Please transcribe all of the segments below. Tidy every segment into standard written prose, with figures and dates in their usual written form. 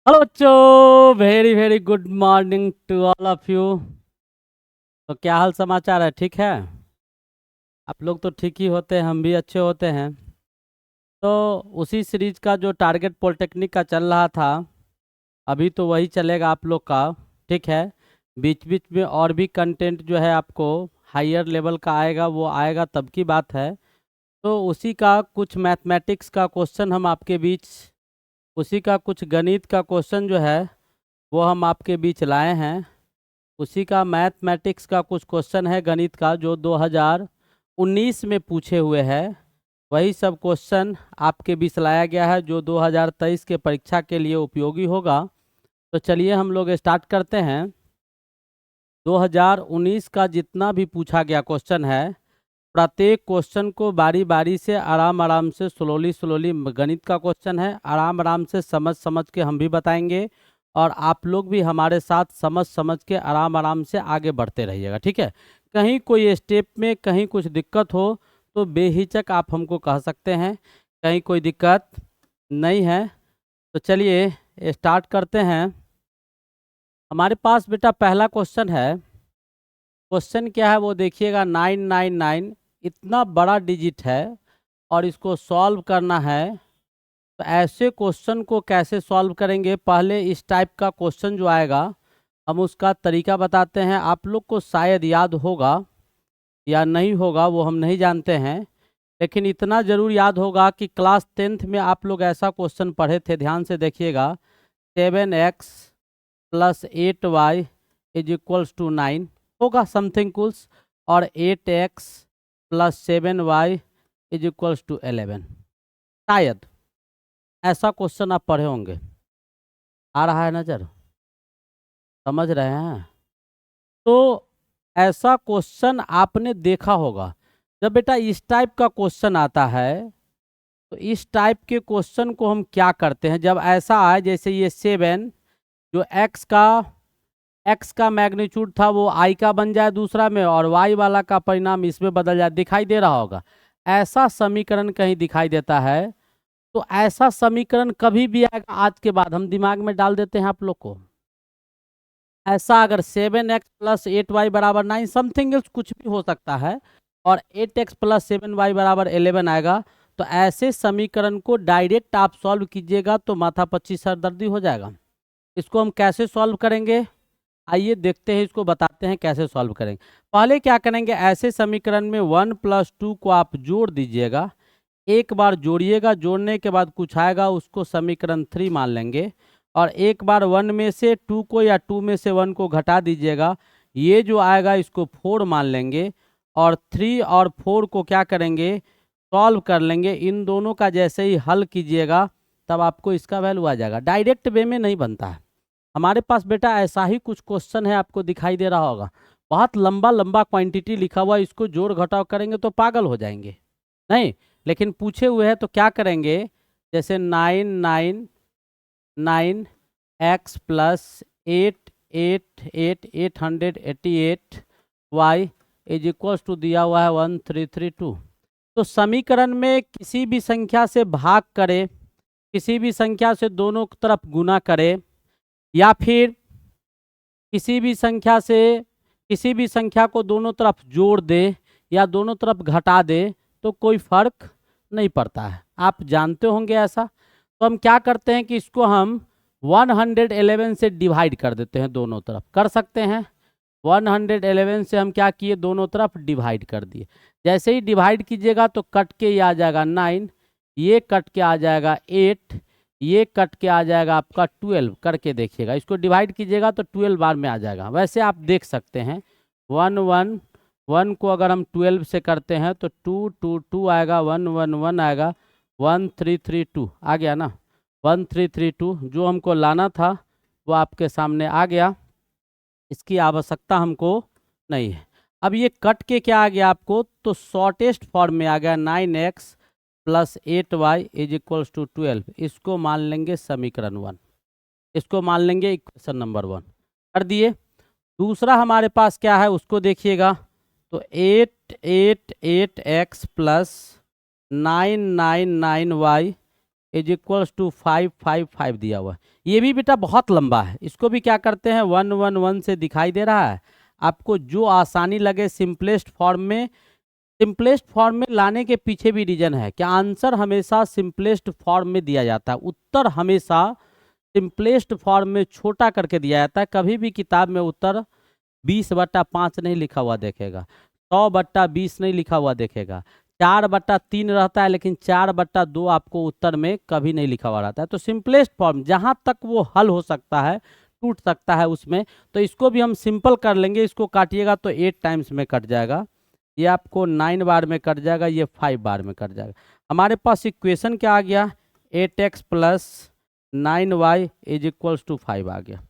Hello बच्चों, very very good morning to all of you. तो क्या हाल समाचार है? ठीक है? आप लोग तो ठीक ही होते हैं, हम भी अच्छे होते हैं। तो उसी सीरीज का जो टारगेट पॉलिटेक्निक का चल रहा था, अभी तो वही चलेगा आप लोग का। ठीक है? बीच बीच में और भी कंटेंट जो है आपको हायर लेवल का आएगा, वो आएगा तब की बात है। तो उसी का कुछ मैथमेटिक्स का क्वेश्चन हम आपके बीच, उसी का कुछ गणित का क्वेश्चन जो है वो हम आपके बीच लाए हैं। उसी का मैथमेटिक्स का कुछ क्वेश्चन है गणित का, जो 2019 में पूछे हुए हैं। वही सब क्वेश्चन आपके बीच लाया गया है, जो 2023 के परीक्षा के लिए उपयोगी होगा। तो चलिए हम लोग स्टार्ट करते हैं। 2019 का जितना भी पूछा गया क्वेश्चन है, प्रत्येक क्वेश्चन को बारी बारी से आराम आराम से स्लोली स्लोली, गणित का क्वेश्चन है, आराम आराम से समझ समझ के हम भी बताएंगे। और आप लोग भी हमारे साथ समझ समझ के आराम आराम से आगे बढ़ते रहिएगा। ठीक है? कहीं कोई स्टेप में कहीं कुछ दिक्कत हो तो बेहिचक आप हमको कह सकते हैं। कहीं कोई दिक्कत नहीं है। तो चलिए स्टार्ट करते हैं। हमारे पास बेटा पहला क्वेश्चन है। क्वेश्चन क्या है वो देखिएगा। 999 इतना बड़ा डिजिट है और इसको सॉल्व करना है। तो ऐसे क्वेश्चन को कैसे सॉल्व करेंगे, पहले इस टाइप का क्वेश्चन जो आएगा हम उसका तरीका बताते हैं। आप लोग को शायद याद होगा या नहीं होगा वो हम नहीं जानते हैं, लेकिन इतना ज़रूर याद होगा कि क्लास 10th में आप लोग ऐसा क्वेश्चन पढ़े थे। ध्यान से देखिएगा। 7x plus 8y is equals to 9 होगा समथिंग कुल्स, और 8x plus 7y is equals to 11। शायद ऐसा क्वेश्चन आप पढ़े होंगे। आ रहा है नज़र? समझ रहे हैं? तो ऐसा क्वेश्चन आपने देखा होगा। जब बेटा इस टाइप का क्वेश्चन आता है, तो इस टाइप के क्वेश्चन को हम क्या करते हैं जब ऐसा आए, जैसे ये 7 जो एक्स का मैग्नीट्यूड था वो आई का बन जाए दूसरा में, और वाई वाला का परिणाम इसमें बदल जाए। दिखाई दे रहा होगा ऐसा समीकरण कहीं दिखाई देता है। तो ऐसा समीकरण कभी भी आएगा आज के बाद, हम दिमाग में डाल देते हैं आप लोग को। ऐसा अगर 7x प्लस 8y बराबर 9 समथिंग एल्स कुछ भी हो सकता है, और 8x प्लस 7y बराबर 11 आएगा, तो ऐसे समीकरण को डायरेक्ट आप सॉल्व कीजिएगा तो माथा पच्ची सरदर्दी हो जाएगा। इसको हम कैसे सॉल्व करेंगे, आइए देखते हैं। इसको बताते हैं कैसे सॉल्व करेंगे। पहले क्या करेंगे, ऐसे समीकरण में 1 प्लस 2 को आप जोड़ दीजिएगा। एक बार जोड़िएगा, जोड़ने के बाद कुछ आएगा उसको समीकरण 3 मान लेंगे। और एक बार 1 में से 2 को या 2 में से 1 को घटा दीजिएगा, ये जो आएगा इसको 4 मान लेंगे। और 3 और 4 को क्या करेंगे, सॉल्व कर लेंगे। इन दोनों का जैसे ही हल कीजिएगा तब आपको इसका वैल्यू आ जाएगा। डायरेक्ट वे में नहीं बनता है। हमारे पास बेटा ऐसा ही कुछ क्वेश्चन है, आपको दिखाई दे रहा होगा। बहुत लंबा लंबा क्वांटिटी लिखा हुआ है, इसको जोड़ घटाव करेंगे तो पागल हो जाएंगे। नहीं, लेकिन पूछे हुए हैं तो क्या करेंगे, जैसे 999x plus 888 is equals to दिया हुआ है 1332। तो समीकरण में किसी भी संख्या से भाग करें, किसी भी संख्या से दोनों तरफ गुना करें, या फिर किसी भी संख्या से किसी भी संख्या को दोनों तरफ जोड़ दे या दोनों तरफ घटा दे, तो कोई फर्क नहीं पड़ता है। आप जानते होंगे ऐसा। तो हम क्या करते हैं कि इसको हम 111 से डिवाइड कर देते हैं, दोनों तरफ कर सकते हैं। 111 से हम क्या किए, दोनों तरफ डिवाइड कर दिए। जैसे ही डिवाइड कीजिएगा तो कट के ये आ जाएगा 9, ये कट के आ जाएगा 8, ये कट के आ जाएगा आपका 12। करके देखिएगा, इसको डिवाइड कीजिएगा तो 12 बार में आ जाएगा। वैसे आप देख सकते हैं 111 को अगर हम 12 से करते हैं तो 222 आएगा, 111 आएगा, 1332 आ गया ना। 1332 जो हमको लाना था वो आपके सामने आ गया। इसकी आवश्यकता हमको नहीं है। अब ये कट के क्या आ गया आपको, तो शॉर्टेस्ट फॉर्म में आ गया 9x plus 8y is equals to 12। इसको मान लेंगे समीकरण 1, इसको मान लेंगे इक्वेशन नंबर 1। कर दिए। दूसरा हमारे पास क्या है उसको देखिएगा। तो 888x plus 999y is equals to 5 5 5 दिया हुआ है। ये भी बेटा बहुत लंबा है, इसको भी क्या करते हैं 1 1 1 से दिखाई दे रहा है। आपको जो आसानी लगे सिंपलेस्ट फॉर्म में, सिंपलेस्ट फॉर्म में लाने के पीछे भी रीजन है कि आंसर हमेशा सिंपलेस्ट फॉर्म में दिया जाता है, उत्तर हमेशा सिंपलेस्ट फॉर्म में छोटा करके दिया जाता है। कभी भी किताब में उत्तर 20/5 नहीं लिखा हुआ देखेगा, 100/20 नहीं लिखा हुआ देखेगा, 4/3 रहता है, लेकिन 4/2 आपको उत्तर में कभी नहीं लिखा हुआ रहता है। तो सिंपलेस्ट फॉर्म जहाँ तक वो हल हो सकता है, टूट सकता है उसमें, तो इसको भी हम सिंपल कर लेंगे। इसको काटिएगा तो 8 टाइम्स में कट जाएगा, ये आपको 9 बार में कट जाएगा, ये 5 बार में कट जाएगा। हमारे पास इक्वेशन क्या आ गया, 8x प्लस 9y इज इक्वल्स टू 5 आ गया।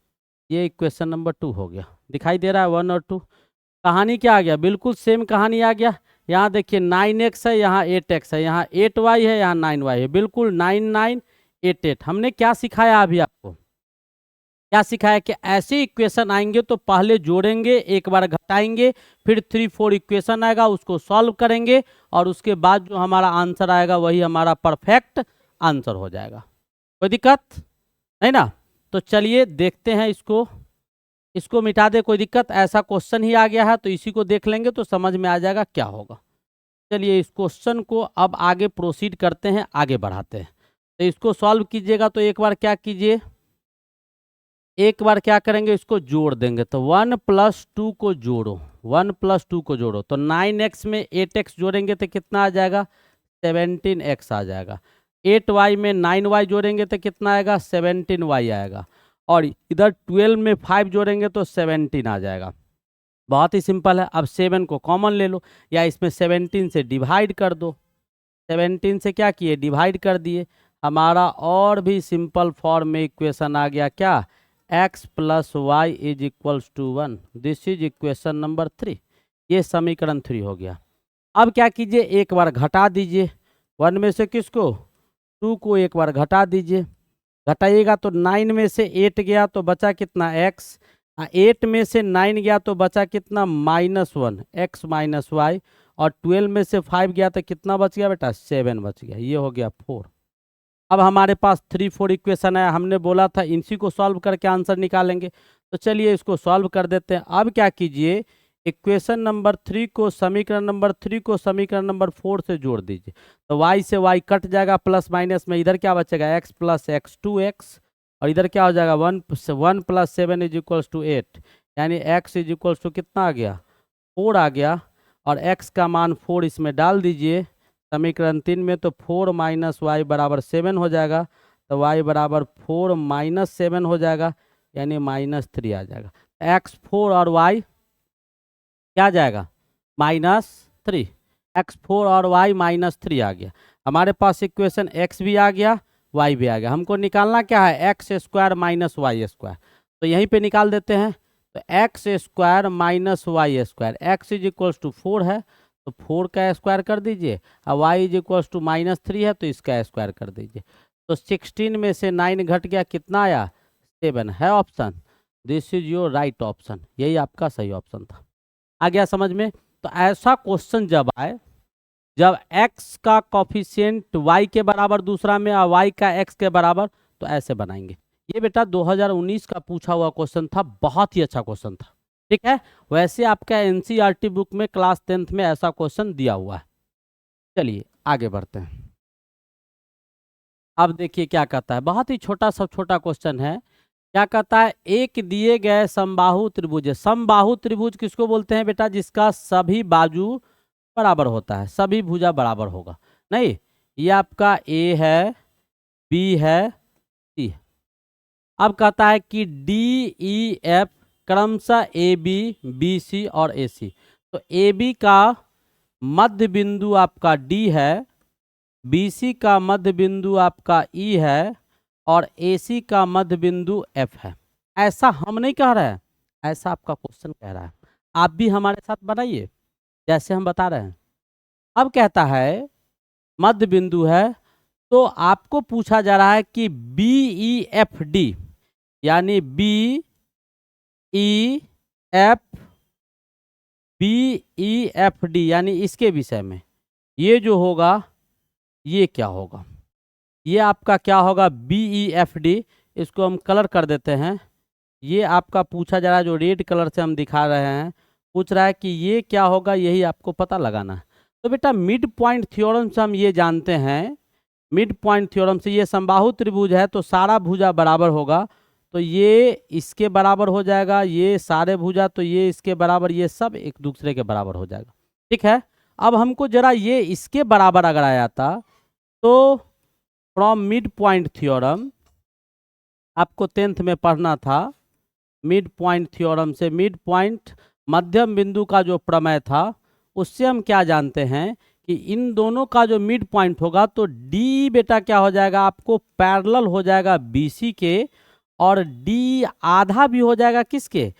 ये इक्वेशन नंबर 2 हो गया। दिखाई दे रहा है 1 और 2। कहानी क्या आ गया, बिल्कुल सेम कहानी आ गया। यहाँ देखिए 9x है, यहाँ 8x है, यहाँ 8y है, यहाँ 9y है, बिल्कुल 9 9 8 8। हमने क्या सिखाया अभी आपको, क्या सिखाया कि ऐसे इक्वेशन आएंगे तो पहले जोड़ेंगे, एक बार घटाएंगे, फिर 3 4 इक्वेशन आएगा उसको सॉल्व करेंगे, और उसके बाद जो हमारा आंसर आएगा वही हमारा परफेक्ट आंसर हो जाएगा। कोई दिक्कत नहीं ना। तो चलिए देखते हैं इसको मिटा दे, कोई दिक्कत, ऐसा क्वेश्चन ही आ गया है तो इसी को देख लेंगे तो समझ में आ जाएगा क्या होगा। चलिए इस क्वेश्चन को अब आगे प्रोसीड करते हैं, आगे बढ़ाते हैं। तो इसको सॉल्व कीजिएगा तो एक बार क्या कीजिए, एक बार क्या करेंगे, इसको जोड़ देंगे। तो 1 + 2 को जोड़ो, 1 + 2 को जोड़ो, तो 9x में 8x जोड़ेंगे तो कितना आ जाएगा, 17x आ जाएगा। 8y में 9y जोड़ेंगे तो कितना आएगा, 17y आएगा। और इधर 12 में 5 जोड़ेंगे तो 17 आ जाएगा। बहुत ही सिंपल है। अब 7 को कॉमन ले लो, या इसमें 17 से डिवाइड कर दो। 17 से क्या किए, डिवाइड कर दिए। हमारा और भी सिंपल फॉर्म में इक्वेशन आ गया, क्या, x + y is equals to 1। This is equation number 3। ये समीकरण 3 हो गया। अब क्या कीजिए, एक बार घटा दीजिए, 1 में से किसको, 2 को एक बार घटा दीजिए। घटाइएगा तो 9 में से 8 गया तो बचा कितना, x। 8 में से 9 गया तो बचा कितना, -1 x - y। और 12 में से 5 गया तो कितना बच गया बेटा, 7 बच गया। ये हो गया 4। अब हमारे पास 3 4 इक्वेशन है, हमने बोला था इसी को सॉल्व करके आंसर निकालेंगे। तो चलिए इसको सॉल्व कर देते हैं। अब क्या कीजिए, इक्वेशन नंबर 3 को, समीकरण नंबर 3 को समीकरण नंबर 4 से जोड़ दीजिए। तो y से y कट जाएगा, प्लस माइनस में इधर क्या बचेगा, x + x 2x, और इधर क्या हो जाएगा, 1 + 7 इज इक्वल्स टू 8, यानी x इज इक्वल्स टू कितना आ गया, 4 आ गया। और x का मान 4 इसमें डाल दीजिए समीकरण 3 में, तो 4 - y = 7 हो जाएगा। तो y = 4 - 7 हो जाएगा, यानी -3 आ जाएगा। x4 और y क्या आ जाएगा, -3। x4 और y -3 आ गया। हमारे पास इक्वेशन x भी आ गया, y भी आ गया। हमको निकालना क्या है, x² - y²। तो यहीं पे निकाल देते हैं। तो x² - y², x is equals to 4 है तो 4 का स्क्वायर कर दीजिए, और y इज इक्वल्स टू -3 है तो इसका स्क्वायर कर दीजिए। तो 16 में से 9 घट गया, कितना आया, 7 है option. This is your right option, यही आपका सही ऑप्शन था। आ गया समझ में। तो ऐसा क्वेश्चन जब आए, जब x का कॉफिशिएंट y के बराबर दूसरा में और y का x के बराबर, तो ऐसे बनाएंगे। ये बेटा 2019 का पूछा हुआ क्वेश्चन था, बहुत ही अच्छा क्वेश्चन था, ठीक है। वैसे आपका एनसीईआरटी बुक में क्लास 10th में ऐसा क्वेश्चन दिया हुआ है। चलिए आगे बढ़ते हैं। अब देखिए क्या कहता है, बहुत ही छोटा क्वेश्चन है। क्या कहता है, एक दिए गए समबाहु त्रिभुज है। समबाहु त्रिभुज किसको बोलते हैं बेटा, जिसका सभी बाजू बराबर होता है, सभी भुजा बराबर होगा। नहीं, ये आपका ए है, बी है, सी है। अब कहता है कि डी ई एफ क्रमशः ए बी, बी सी और ए सी। तो ए बी का मध्य बिंदु आपका डी है, बी सी का मध्य बिंदु आपका ई है, और ए सी का मध्य बिंदु एफ है। ऐसा हम नहीं कह रहे हैं, ऐसा आपका क्वेश्चन कह रहा है। आप भी हमारे साथ बनाइए जैसे हम बता रहे हैं। अब कहता है मध्य बिंदु है, तो आपको पूछा जा रहा है कि बी ई एफ डी, यानी बी ई एफ डी, यानी इसके विषय में ये जो होगा ये क्या होगा। ये आपका क्या होगा, BEFD। इसको हम कलर कर देते हैं। ये आपका पूछा जा रहा है, जो रेड कलर से हम दिखा रहे हैं, पूछ रहा है कि ये क्या होगा, यही आपको पता लगाना है। तो बेटा मिड पॉइंट थ्योरम से हम ये जानते हैं, मिड पॉइंट थ्योरम से ये समबाहु त्रिभुज है तो सारा भुजा बराबर होगा, तो ये इसके बराबर हो जाएगा, ये सारे भुजा तो ये इसके बराबर, ये सब एक दूसरे के बराबर हो जाएगा। ठीक है, अब हमको जरा ये इसके बराबर अगर आया था तो फ्रॉम मिड पॉइंट थ्योरम, आपको 10th में पढ़ना था, मिड पॉइंट थ्योरम से मिड पॉइंट मध्यम बिंदु का जो प्रमेय था, उससे हम क्या जानते हैं कि इन दोनों का जो मिड पॉइंट होगा तो डी बेटा क्या हो जाएगा, आपको पैरेलल हो जाएगा BC के, और डी आधा भी हो जाएगा किसके,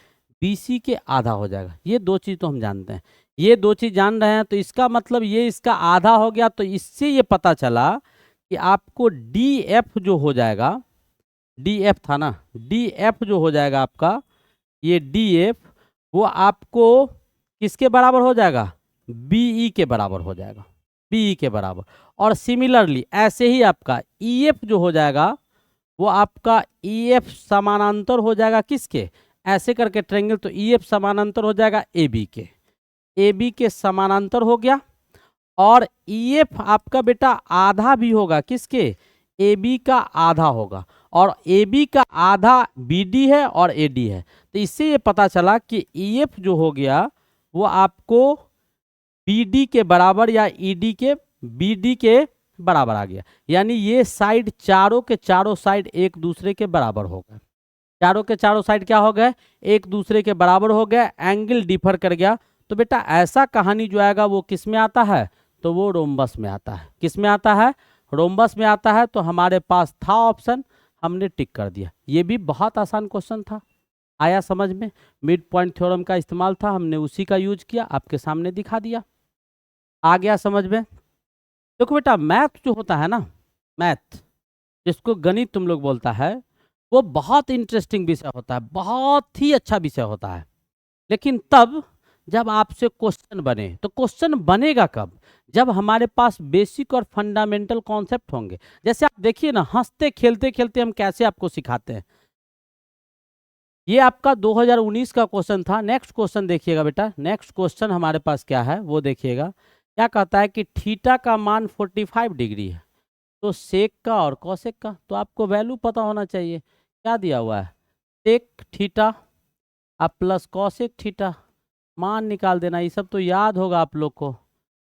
BC के आधा हो जाएगा। ये दो चीज़ तो हम जानते हैं, ये दो चीज़ जान रहे हैं, तो इसका मतलब ये इसका आधा हो गया, तो इससे ये पता चला कि आपको DF जो हो जाएगा, DF था ना, DF जो हो जाएगा आपका, ये DF वो आपको किसके बराबर हो जाएगा, BE के बराबर हो जाएगा, BE के बराबर। और सिमिलरली ऐसे ही आपका EF जो हो जाएगा, वो आपका EF समानांतर हो जाएगा किसके, ऐसे करके ट्रायंगल, तो EF समानांतर हो जाएगा AB के, AB के समानांतर हो गया। और EF आपका बेटा आधा भी होगा किसके, AB का आधा होगा, और AB का आधा BD है और AD है। तो इससे ये पता चला कि EF जो हो गया वो आपको BD के बराबर या ED के BD के बराबर आ गया, यानी ये साइड चारों के चारों साइड एक दूसरे के बराबर हो गए, चारों के चारों साइड क्या हो गए, एक दूसरे के बराबर हो गए, एंगल डिफर कर गया। तो बेटा ऐसा कहानी जो आएगा वो किस में आता है, तो वो रोम्बस में आता है। किस में आता है, रोम्बस में आता है। तो हमारे पास था ऑप्शन, हमने टिक कर दिया। ये भी बहुत आसान क्वेश्चन था, आया समझ में, मिड पॉइंट थ्योरम का इस्तेमाल था, हमने उसी का यूज किया, आपके सामने दिखा दिया, आ गया समझ में। देखो बेटा मैथ जो होता है ना, मैथ जिसको गणित तुम लोग बोलता है, वो बहुत इंटरेस्टिंग विषय होता है, बहुत ही अच्छा विषय होता है। लेकिन तब जब आपसे क्वेश्चन बने, तो क्वेश्चन बनेगा कब, जब हमारे पास बेसिक और फंडामेंटल कॉन्सेप्ट होंगे। जैसे आप देखिए ना, हंसते खेलते खेलते हम कैसे आपको सिखाते हैं। ये आपका 2019 का क्वेश्चन था। नेक्स्ट क्वेश्चन देखिएगा बेटा, नेक्स्ट क्वेश्चन हमारे पास क्या है वो देखिएगा। क्या कहता है कि थीटा का मान 45 डिग्री है, तो सेक का और कॉसेक का, तो आपको वैल्यू पता होना चाहिए। क्या दिया हुआ है, सेक थीटा अब प्लस कॉसेक थीटा, मान निकाल देना। ये सब तो याद होगा आप लोग को।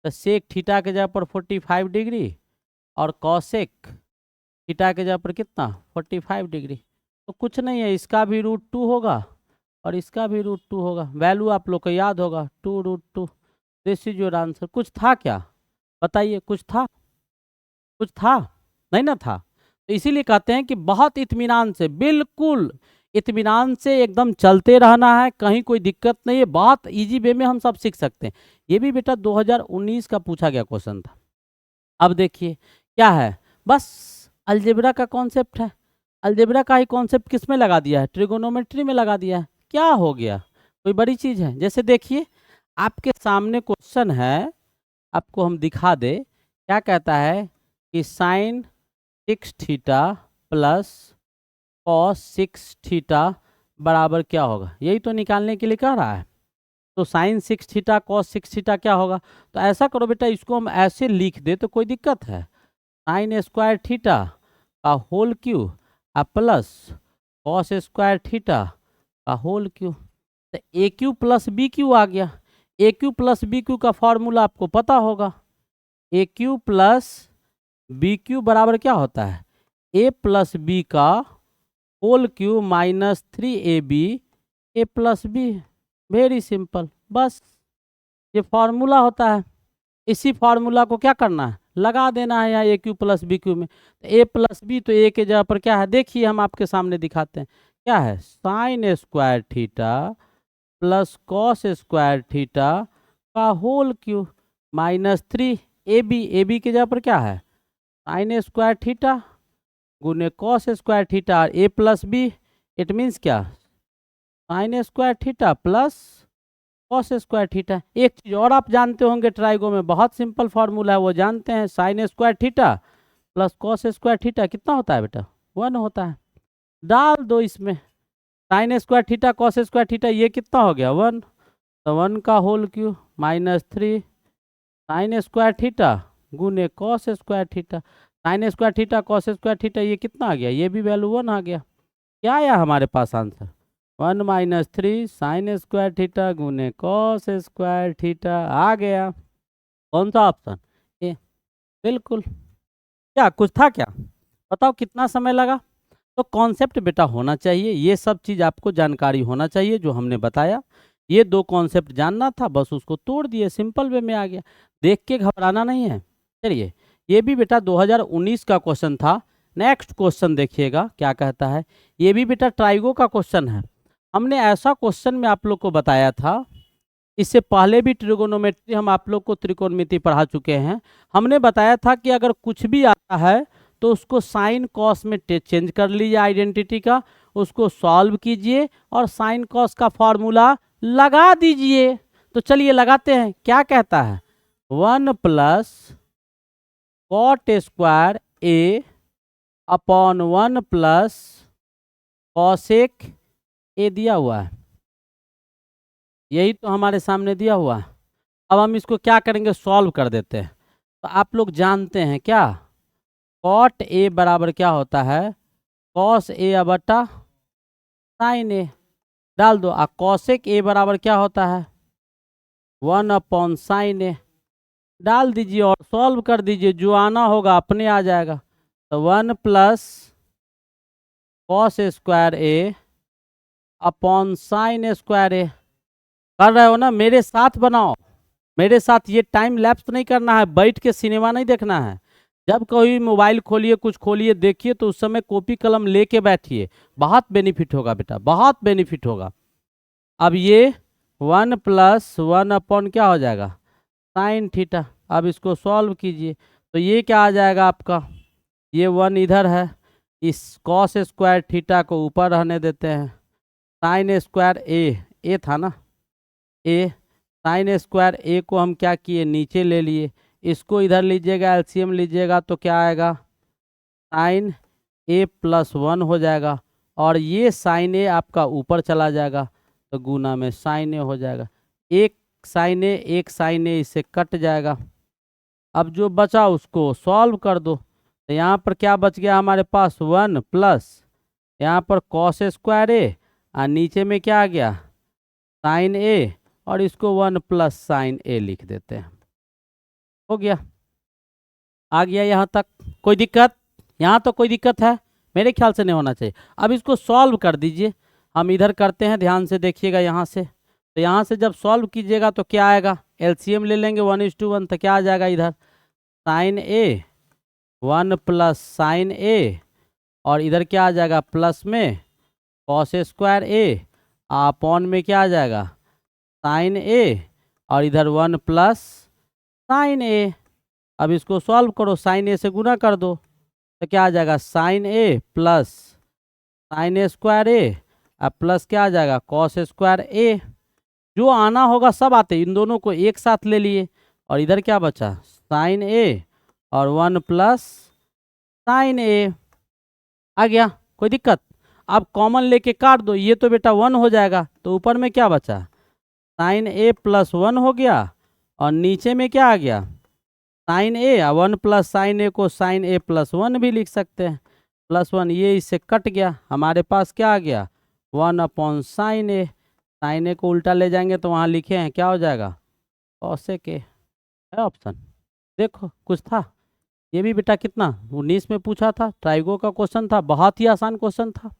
तो सेक थीटा के जगह पर 45 डिग्री और कॉसेक थीटा के जगह पर कितना 45 डिग्री, तो कुछ नहीं है, इसका भी √2 होगा और इसका भी √2 होगा। वैल्यू आप लोग को याद होगा 2√2। This is your answer. कुछ था क्या, बताइए, कुछ था, कुछ था नहीं ना था। तो इसीलिए कहते हैं कि बहुत इत्मीनान से, बिल्कुल इत्मीनान से एकदम चलते रहना है, कहीं कोई दिक्कत नहीं है, बहुत इजी वे में हम सब सीख सकते हैं। ये भी बेटा 2019 का पूछा गया क्वेश्चन था। अब देखिए क्या है, बस अलजेब्रा का कॉन्सेप्ट है, अलजेब्रा का ही कॉन्सेप्ट किस में लगा दिया है, ट्रिगोनोमेट्री में लगा दिया है। क्या हो गया, कोई बड़ी चीज़ है। जैसे देखिए आपके सामने क्वेश्चन है, आपको हम दिखा दे, क्या कहता है कि sine 6 theta plus cos 6 theta बराबर क्या होगा, यही तो निकालने के लिए कह रहा है। तो साइन 6 थीटा कॉस 6 थीटा क्या होगा, तो ऐसा करो बेटा, इसको हम ऐसे लिख दे तो कोई दिक्कत है, साइन स्क्वायर थीटा का whole cube plus cos square theta का होल क्यू। तो A cube plus B cube आ गया। A cube plus B cube का फॉर्मूला आपको पता होगा, A cube plus B cube बराबर क्या होता है, ए प्लस बी का whole cube minus 3ab A plus B. Very simple, बस ये फॉर्मूला होता है। इसी फार्मूला को क्या करना है, लगा देना है यहाँ ए क्यू प्लस बी क्यू में। तो ए प्लस बी तो ए के जगह पर क्या है, देखिए हम आपके सामने दिखाते हैं, क्या है, sine square theta plus cos square theta का whole cube minus 3ab। A B के जगह पर क्या है, साइन स्क्वायर थीटा गुने कॉस स्क्वायर थीटा और A plus B, it means क्या, sine square theta plus cos square theta. एक चीज़ और आप जानते होंगे, ट्राइगो में बहुत सिंपल फार्मूला है, वो जानते हैं, sign square theta plus cos square theta कितना होता है बेटा? 1 होता है। डाल दो इसमें sine square theta cos square theta, ये कितना हो गया? 1। तो 1 का whole cube -3 sine square theta गुने cos square theta. Sine square theta cos square theta ये कितना आ गया? ये भी वैल्यू 1 आ गया। क्या आया हमारे पास आंसर? 1 - 3 साइन स्क्वायर थीटा गुने कॉस स्क्वायर थीटा आ गया। कौन सा ऑप्शन? ए। बिल्कुल। क्या कुछ था क्या? बताओ कितना समय लगा? तो कॉन्सेप्ट बेटा होना चाहिए, ये सब चीज़ आपको जानकारी होना चाहिए जो हमने बताया। ये 2 कॉन्सेप्ट जानना था, बस उसको तोड़ दिए, सिंपल वे में आ गया। देख के घबराना नहीं है। चलिए, ये भी बेटा 2019 का क्वेश्चन था। नेक्स्ट क्वेश्चन देखिएगा क्या कहता है। ये भी बेटा ट्राइगो का क्वेश्चन है। हमने ऐसा क्वेश्चन में आप लोग को बताया था, इससे पहले भी ट्रिगोनोमेट्री हम आप लोग को त्रिकोणमिति पढ़ा चुके हैं। हमने बताया था कि अगर कुछ भी आता है तो उसको साइन कॉस में चेंज कर लीजिए आइडेंटिटी का, उसको सॉल्व कीजिए और साइन कॉस का फॉर्मूला लगा दीजिए। तो चलिए लगाते हैं। क्या कहता है? 1 plus cot square A upon 1 plus cosec A दिया हुआ है। यही तो हमारे सामने दिया हुआ है। अब हम इसको क्या करेंगे? सॉल्व कर देते हैं। तो आप लोग जानते हैं क्या, कॉट ए बराबर क्या होता है? कॉस ए बटा साइन ए। डाल दो। कॉसेक ए बराबर क्या होता है? 1 अपॉन साइन ए। डाल दीजिए और सॉल्व कर दीजिए, जो आना होगा अपने आ जाएगा। तो 1 plus cos square A upon sine square ए। कर रहे हो ना? मेरे साथ बनाओ, मेरे साथ। ये टाइम लैप्स नहीं करना है, बैठ के सिनेमा नहीं देखना है। जब कोई मोबाइल खोलिए, कुछ खोलिए, देखिए तो उस समय कॉपी कलम लेके बैठिए। बहुत बेनिफिट होगा बेटा, बहुत बेनिफिट होगा। अब ये 1 प्लस 1 अपॉन क्या हो जाएगा? Sine theta. अब इसको सॉल्व कीजिए तो ये क्या आ जाएगा आपका? ये 1 इधर है, इस कॉस स्क्वायर थीटा को ऊपर रहने देते हैं। साइन स्क्वायर ए था ना, ए। साइन स्क्वायर ए को हम क्या किए? नीचे ले लिए। इसको इधर लीजिएगा, एलसीएम लीजिएगा तो क्या आएगा? साइन ए प्लस 1 हो जाएगा। और ये साइन ए आपका ऊपर चला जाएगा तो गुना में साइन ए हो जाएगा। एक साइन ए इससे कट जाएगा। अब जो बचा उसको सॉल्व कर दो। तो यहाँ पर क्या बच गया हमारे पास? 1 प्लस यहाँ पर कॉस स्क्वायर ए और नीचे में क्या आ गया? साइन ए। और इसको 1 प्लस साइन ए लिख देते हैं। हो गया, आ गया यहाँ तक। कोई दिक्कत? यहाँ तो कोई दिक्कत है? मेरे ख्याल से नहीं होना चाहिए। अब इसको सॉल्व कर दीजिए। हम इधर करते हैं, ध्यान से देखिएगा यहाँ से। तो यहाँ से जब सॉल्व कीजिएगा तो क्या आएगा? एलसीएम ले लेंगे 1:1, तो क्या आ जाएगा इधर? साइन ए 1 प्लस साइन ए और इधर क्या आ जाएगा? प्लस में कॉस स्क्वायर ए अपॉन में क्या आ जाएगा? साइन ए और इधर 1 प्लस साइन ए। अब इसको सॉल्व करो, साइन ए से गुना कर दो तो क्या आ जाएगा? साइन ए प्लस साइन ए स्क्वायर ए अब प्लस क्या आ जाएगा? कॉस स्क्वायर ए। जो आना होगा सब आते, इन दोनों को एक साथ ले लिए। और इधर क्या बचा? साइन ए और 1 प्लस साइन ए। आ गया? कोई दिक्कत? अब कॉमन लेके काट दो, ये तो बेटा 1 हो जाएगा। तो ऊपर में क्या बचा? साइन ए प्लस 1 हो गया और नीचे में क्या आ गया? साइन ए। 1 प्लस साइन ए को साइन ए प्लस 1 भी लिख सकते हैं। प्लस 1 ये इससे कट गया, हमारे पास क्या आ गया? 1 अपॉन साइन ए। साइन ए को उल्टा ले जाएंगे तो वहाँ लिखे हैं, क्या हो जाएगा? कॉसेक ए है ऑप्शन। देखो कुछ था। ये भी बेटा कितना 19 में पूछा था, ट्राइगो का क्वेश्चन था, बहुत ही आसान क्वेश्चन था।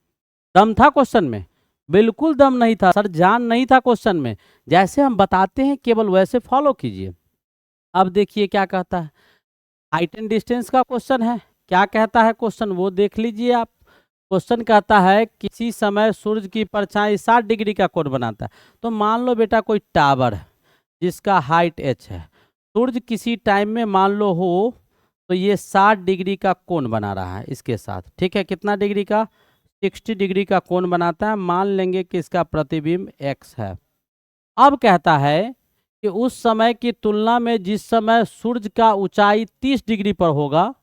दम था क्वेश्चन में? बिल्कुल दम नहीं था सर, जान नहीं था क्वेश्चन में। जैसे हम बताते हैं केवल वैसे फॉलो कीजिए। अब देखिए क्या कहता है। हाइट एंड डिस्टेंस का क्वेश्चन है। क्या कहता है क्वेश्चन वो देख लीजिए आप। क्वेश्चन कहता है किसी समय सूर्य की परछाई 60 डिग्री का कोण बनाता है। तो मान लो बेटा कोई टावर है जिसका हाइट h है। सूर्य किसी टाइम में मान लो हो तो ये 60 डिग्री का कोण बना रहा है इसके साथ। ठीक है, कितना डिग्री का? 60 डिग्री का कोण बनाता है। मान लेंगे कि इसका प्रतिबिंब x है। अब कहता है कि उस समय की तुलना में जिस समय सूर्य का ऊंचाई 30 डिग्री पर होगा,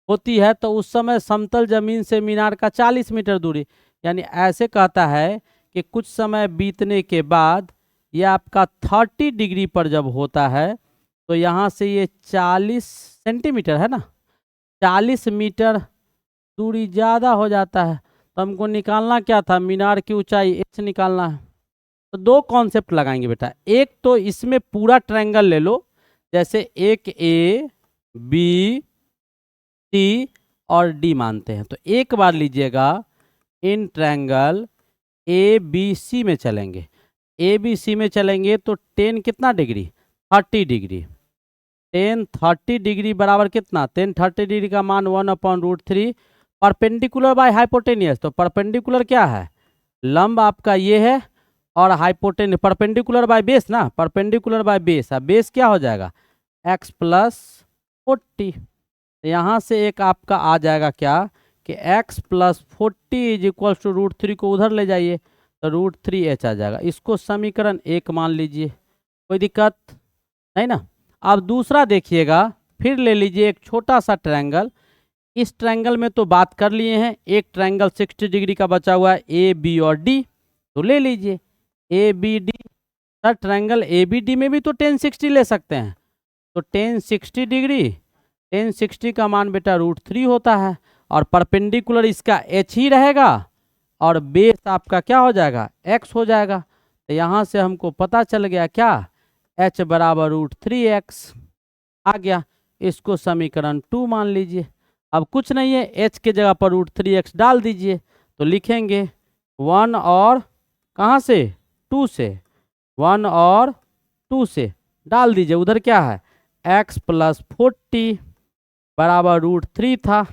होती है तो उस समय समतल जमीन से मीनार का 40 मीटर दूरी, यानी ऐसे कहता है कि कुछ समय बीतने के बाद ये आपका 30 डिग्री पर जब होता है तो यहाँ से ये 40 सेंटीमीटर है ना, 40 मीटर दूरी ज़्यादा हो जाता है। तो हमको निकालना क्या था, मीनार की ऊंचाई एच निकालना है। तो दो कॉन्सेप्ट लगाएंगे बेटा, एक तो इसमें पूरा ट्रायंगल ले लो, जैसे एक ए बी सी और डी मानते हैं, तो एक बार लीजिएगा in triangle A B C में चलेंगे। ए बी सी में चलेंगे तो टेन कितना डिग्री, 30 डिग्री। टेन 30 डिग्री बराबर कितना, टेन 30 डिग्री का मान 1/√3 परपेंडिकुलर बाय हाइपोटेनियस। तो परपेंडिकुलर क्या है, लंब आपका ये है और हाइपोटेन परपेंडिकुलर बाय बेस ना, परपेंडिकुलर बाय बेस, अब बेस क्या हो जाएगा x + 40। यहाँ से एक आपका आ जाएगा क्या कि x + 40 = √3 को उधर ले जाइए तो √3h आ जाएगा। इसको समीकरण 1 मान लीजिए, कोई दिक्कत नहीं ना। अब दूसरा देखिएगा, फिर ले लीजिए एक छोटा सा ट्रायंगल। इस ट्रायंगल में तो बात कर लिए हैं, एक ट्रायंगल 60 डिग्री का बचा हुआ है ए बी और डी, तो ले लीजिए A B D. Sir triangle A B D में भी तो 1060 ले सकते हैं, तो 1060 डिग्री, 1060 का मान बेटा √3 होता है और परपेंडिकुलर इसका एच ही रहेगा और बेस आपका क्या हो जाएगा एक्स हो जाएगा। तो यहाँ से हमको पता चल गया क्या, h बराबर √3x आ गया। इसको समीकरण 2 मान लीजिए। अब कुछ नहीं है, h के जगह पर √3x डाल दीजिए तो लिखेंगे 1 और कहाँ से 2 से, 1 और 2 से डाल दीजिए, उधर क्या है x + 40 बराबर √3 था,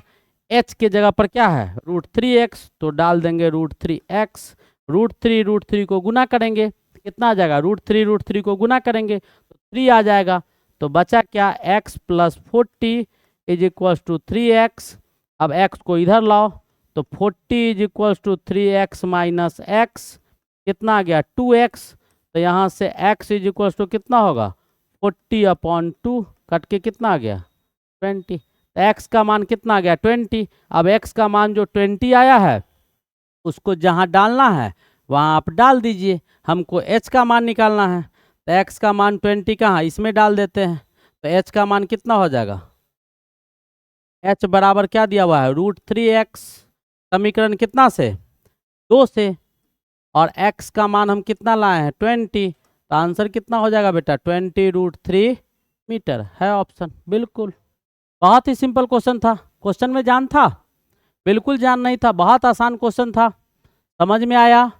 h के जगह पर क्या है √3x तो डाल देंगे √3x। √3 को गुना करेंगे कितना आ जाएगा, √3 को गुना करेंगे तो 3 आ जाएगा। तो बचा क्या x + 40 = 3x। अब x को इधर लाओ तो 40 = 3x - x कितना आ गया 2x। तो यहाँ से x = कितना होगा 40/2 कट के कितना आ गया 20। तो x का मान कितना आ गया 20। अब x का मान जो 20 आया है उसको जहाँ डालना है वहाँ आप डाल दीजिए, हमको h का मान निकालना है। तो x का मान 20 कहाँ, इसमें डाल देते हैं, तो h का मान कितना हो जाएगा, h बराबर क्या दिया हुआ है √3x, समीकरण कितना से 2 से, और x का मान हम कितना लाए हैं 20, तो आंसर कितना हो जाएगा बेटा 20√3 मीटर है ऑप्शन। बिल्कुल बहुत ही सिंपल क्वेश्चन था, क्वेश्चन में जान था, बिल्कुल जान नहीं था, बहुत आसान क्वेश्चन था। समझ में आया,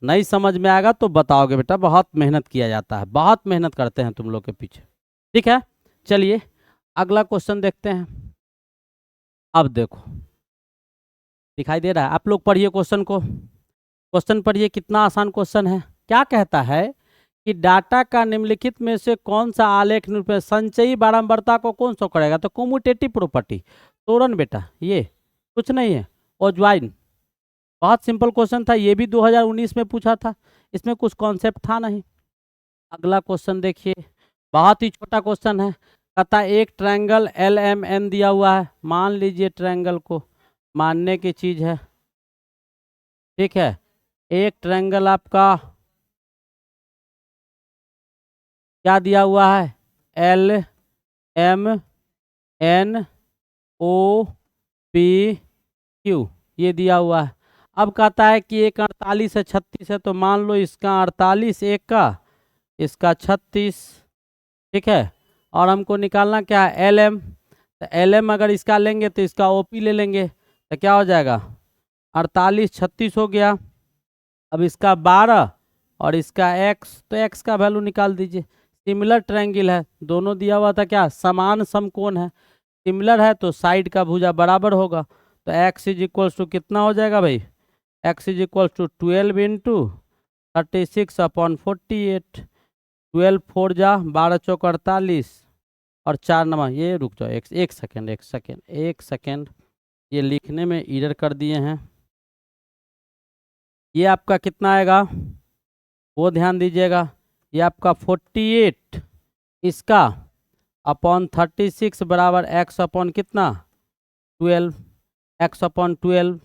नहीं समझ में आएगा तो बताओगे बेटा, बहुत मेहनत किया जाता है, बहुत मेहनत करते हैं तुम लोग के पीछे, ठीक है। चलिए अगला क्वेश्चन देखते हैं। अब देखो दिखाई दे रहा है, आप लोग पढ़िए क्वेश्चन को, क्वेश्चन पढ़िए कितना आसान क्वेश्चन है। क्या कहता है कि डाटा का निम्नलिखित में से कौन सा आलेख निरूपण संचयी बारंबारता को कौन सा करेगा, तो कम्यूटेटिव प्रॉपर्टी तोरण बेटा, ये कुछ नहीं है ओज्वाइन। बहुत सिंपल क्वेश्चन था, ये भी 2019 में पूछा था, इसमें कुछ कॉन्सेप्ट था नहीं। अगला क्वेश्चन देखिए, बहुत ही छोटा क्वेश्चन है। कहता एक ट्रायंगल LMN दिया हुआ है, मान लीजिए ट्रायंगल को, मानने की चीज है, ठीक है। एक ट्रायंगल आपका क्या दिया हुआ है LMNOP ये दिया हुआ है। अब कहता है कि एक 48 है 36 है, तो मान लो इसका 48 एक का, इसका 36, ठीक है। और हमको निकालना क्या है LM, तो LM अगर इसका लेंगे तो इसका OP ले लेंगे, तो क्या हो जाएगा 48 36 हो गया। अब इसका 12 और इसका x, तो x का वैल्यू निकाल दीजिए। सिमिलर ट्रायंगल है, दोनों दिया हुआ था क्या समान समकोण है, सिमिलर है तो साइड का भुजा बराबर होगा। तो x = कितना हो जाएगा भाई, x = 12 × 36/48, 12 4 जा 12 चौक 48 और 4 नंबर, ये रुक जाओ एक सेकेंड, ये लिखने में एरर कर दिए हैं। ये आपका कितना आएगा वो ध्यान दीजिएगा, ये आपका 48 इसका अपॉन 36 बराबर x अपॉन कितना 12, x/12,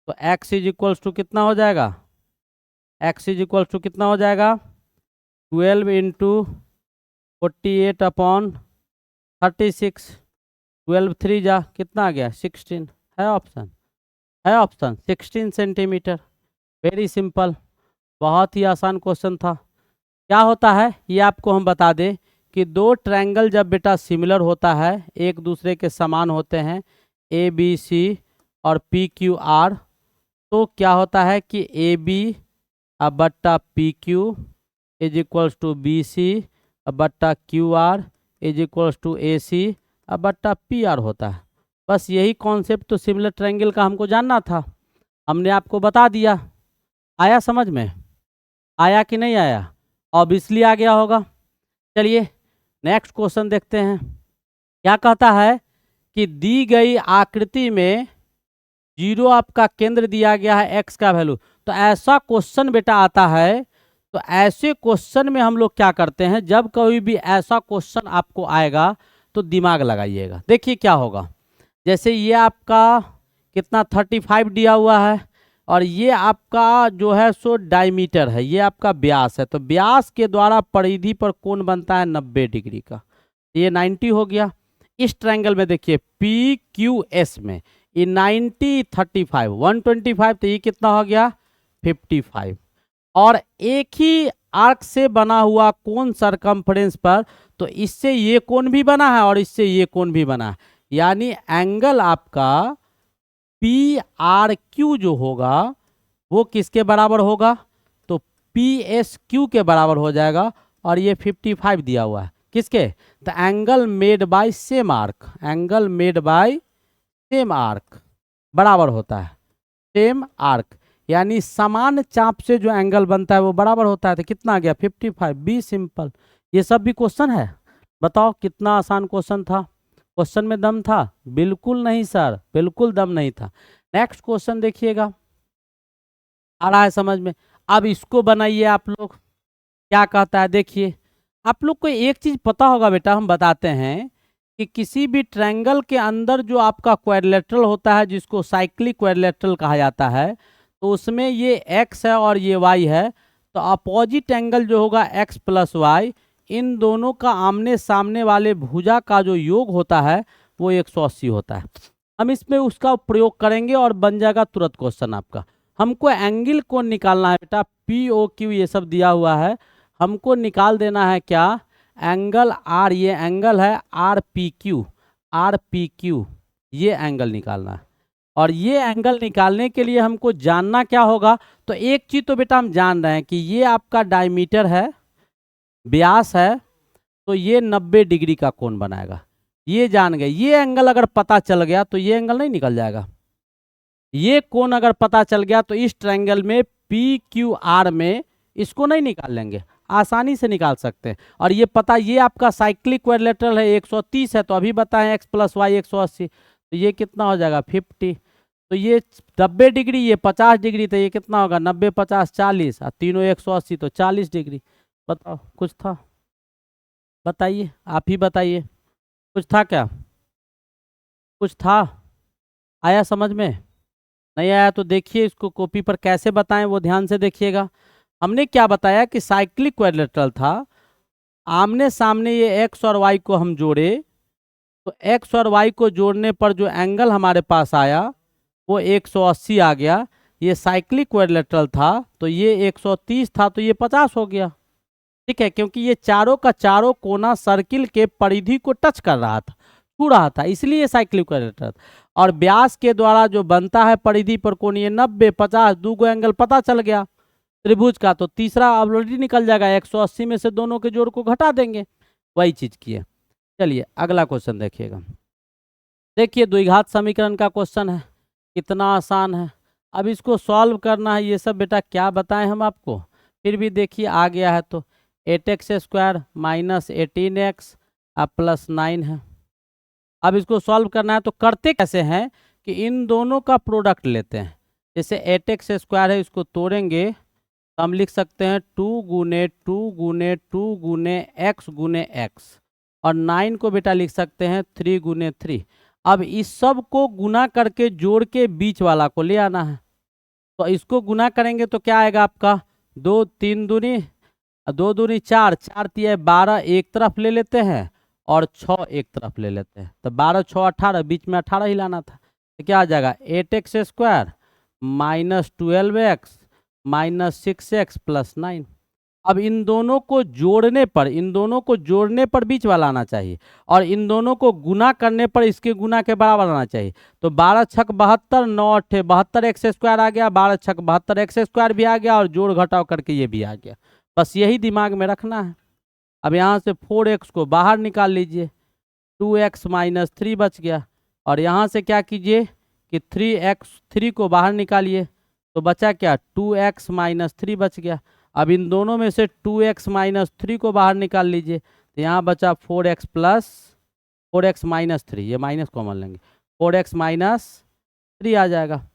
तो x इज इक्वल्स टू कितना हो जाएगा, x इज इक्वल्स टू कितना हो जाएगा 12 इंटू 48/36, 12 3 जा कितना आ गया 16, है ऑप्शन, 16 सेंटीमीटर। वेरी सिंपल, बहुत ही आसान क्वेश्चन था। क्या होता है ये आपको हम बता दें कि दो ट्रायंगल जब बेटा सिमिलर होता है, एक दूसरे के समान होते हैं, ए बी सी और पी क्यू आर, तो क्या होता है कि ए बी बट्टा P Q is equals to B C बट्टा Q R is equals to A C बट्टा पी आर होता है। बस यही कॉन्सेप्ट तो सिमिलर ट्रायंगल का हमको जानना था, हमने आपको बता दिया। आया समझ में, आया कि नहीं आया, ऑब्वियसली आ गया होगा। चलिए नेक्स्ट क्वेश्चन देखते हैं। क्या कहता है कि दी गई आकृति में 0 आपका केंद्र दिया गया है, x का वैल्यू। तो ऐसा क्वेश्चन बेटा आता है, तो ऐसे क्वेश्चन में हम लोग क्या करते हैं, जब कभी भी ऐसा क्वेश्चन आपको आएगा तो दिमाग लगाइएगा। देखिए क्या होगा, जैसे ये आपका कितना 35 दिया हुआ है और ये आपका जो है सो डायमीटर है, ये आपका व्यास है, तो व्यास के द्वारा परिधि पर कोण बनता है 90 डिग्री का, ये 90 हो गया। इस ट्रायंगल में देखिए पी क्यू एस में ये 90 35 125, तो ये कितना हो गया 55, और एक ही आर्क से बना हुआ कोण सरकमफ्रेंस पर, तो इससे ये कोण भी बना है और इससे ये कोण भी बना है, यानी एंगल आपका पी आर क्यू जो होगा वो किसके बराबर होगा, तो पी एस क्यू के बराबर हो जाएगा। और ये 55 दिया हुआ है किसके, तो angle made by same arc, angle made by same arc बराबर होता है सेम आर्क, यानी समान चाप से जो एंगल बनता है वो बराबर होता है। तो कितना आ गया 55, बी सिंपल। ये सब भी क्वेश्चन है, बताओ कितना आसान क्वेश्चन था। क्वेश्चन में दम था, बिल्कुल नहीं सर, बिल्कुल दम नहीं था। नेक्स्ट क्वेश्चन देखिएगा, आ रहा है समझ में। अब इसको बनाइए आप लोग, क्या कहता है देखिए। आप लोग को एक चीज पता होगा बेटा, हम बताते हैं कि किसी भी ट्रायंगल के अंदर जो आपका क्वाड्रिलेटरल होता है, जिसको साइक्लिक क्वाड्रिलेटरल कहा जाता है, तो उसमें ये x है और ये y है, तो अपोजिट एंगल जो होगा x प्लस वाई, इन दोनों का आमने सामने वाले भुजा का जो योग होता है वो 180 होता है। हम इसमें उसका प्रयोग करेंगे और बन जाएगा तुरंत क्वेश्चन आपका। हमको एंगल को निकालना है बेटा, पी ओ क्यू ये सब दिया हुआ है, हमको निकाल देना है क्या, एंगल आर, ये एंगल है R P Q, R P Q, ये एंगल निकालना है। और ये एंगल निकालने के लिए हमको जानना क्या होगा, तो एक चीज तो बेटा हम जान रहे हैं कि ये आपका डायमीटर है, व्यास है, तो ये 90 डिग्री का कोण बनाएगा, ये जान गए। ये एंगल अगर पता चल गया तो ये एंगल नहीं निकल जाएगा, ये कोण अगर पता चल गया तो इस ट्रायंगल में पी क्यू आर में इसको नहीं निकाल लेंगे, आसानी से निकाल सकते हैं। और ये पता, ये आपका साइक्लिक क्वाड्रिलेटरल है 130 है, तो अभी बताएं x प्लस वाई 180, तो ये कितना हो जाएगा 50, तो ये 90 डिग्री, ये 50 डिग्री, तो ये कितना होगा 90 50 40, और तीनों 180 तो 40 डिग्री। बताओ कुछ था, बताइए आप ही बताइए, कुछ था क्या, कुछ था, आया समझ में, नहीं आया तो देखिए इसको कॉपी पर कैसे बताएं वो ध्यान से देखिएगा। हमने क्या बताया कि साइक्लिक क्वाड्रिलेटरल था, आमने सामने ये x और y को हम जोड़े, तो x और y को जोड़ने पर जो एंगल हमारे पास आया वो 180 आ गया। ये साइक्लिक क्वाड्रिलेटरल था तो ये 130 था, तो ये 50 हो गया, ठीक है, क्योंकि ये चारों का चारों कोना सर्किल के परिधि को टच कर रहा था, छू रहा था, इसलिए साइक्लिक क्वाड्रिलेटरल। और व्यास के द्वारा जो बनता है परिधि पर कोण, ये 90 50, दो गो एंगल पता चल गया त्रिभुज का, तो तीसरा ऑलरेडी निकल जाएगा, 180 में से दोनों के जोड़ को घटा देंगे, वही चीज की है। चलिए अगला क्वेश्चन देखिएगा। देखिए द्विघात समीकरण का क्वेश्चन है, कितना आसान है। अब इसको सॉल्व करना है, ये सब बेटा क्या बताएं हम आपको, फिर भी देखिए आ गया है, तो 8x² माइनस 18x प्लस 9 है। अब इसको सॉल्व करना है, तो करते कैसे हैं कि इन दोनों का प्रोडक्ट लेते हैं। जैसे 8x² है, इसको तोड़ेंगे तो हम लिख सकते हैं 2 गुने 2 गुने 2 गुने x गुने x, और 9 को बेटा लिख सकते हैं 3 गुने 3। अब इस सब को गुना करके जोड़ के बीच वाला को ले आना है। तो इसको गुना करेंगे तो क्या आएगा आपका, 2 3 दूनी 2 दूनी 4, 4 तिया 12 एक तरफ ले लेते हैं और 6 एक तरफ ले लेते हैं। तो 12 6 18, बीच में 18 ही लाना था। तो क्या आ जाएगा 8x² minus 12x minus 6x plus 9। अब इन दोनों को जोड़ने पर बीच वाला आना चाहिए और इन दोनों को गुना करने पर इसके गुना के बराबर आना चाहिए। तो 12 छक 72, 9 8 72 x² आ गया, 12 छक 72 x² भी आ गया और जोड़ घटाव करके ये भी आ गया। बस यही दिमाग में रखना है। अब यहाँ से 4x को बाहर निकाल लीजिए, 2x माइनस 3 बच गया। और यहाँ से क्या कीजिए कि 3 को बाहर निकालिए, तो बचा क्या 2x माइनस 3 बच गया। अब इन दोनों में से 2x माइनस 3 को बाहर निकाल लीजिए, तो यहाँ बचा 4x माइनस 3, ये माइनस कॉमन लेंगे, 4x माइनस 3 आ जाएगा।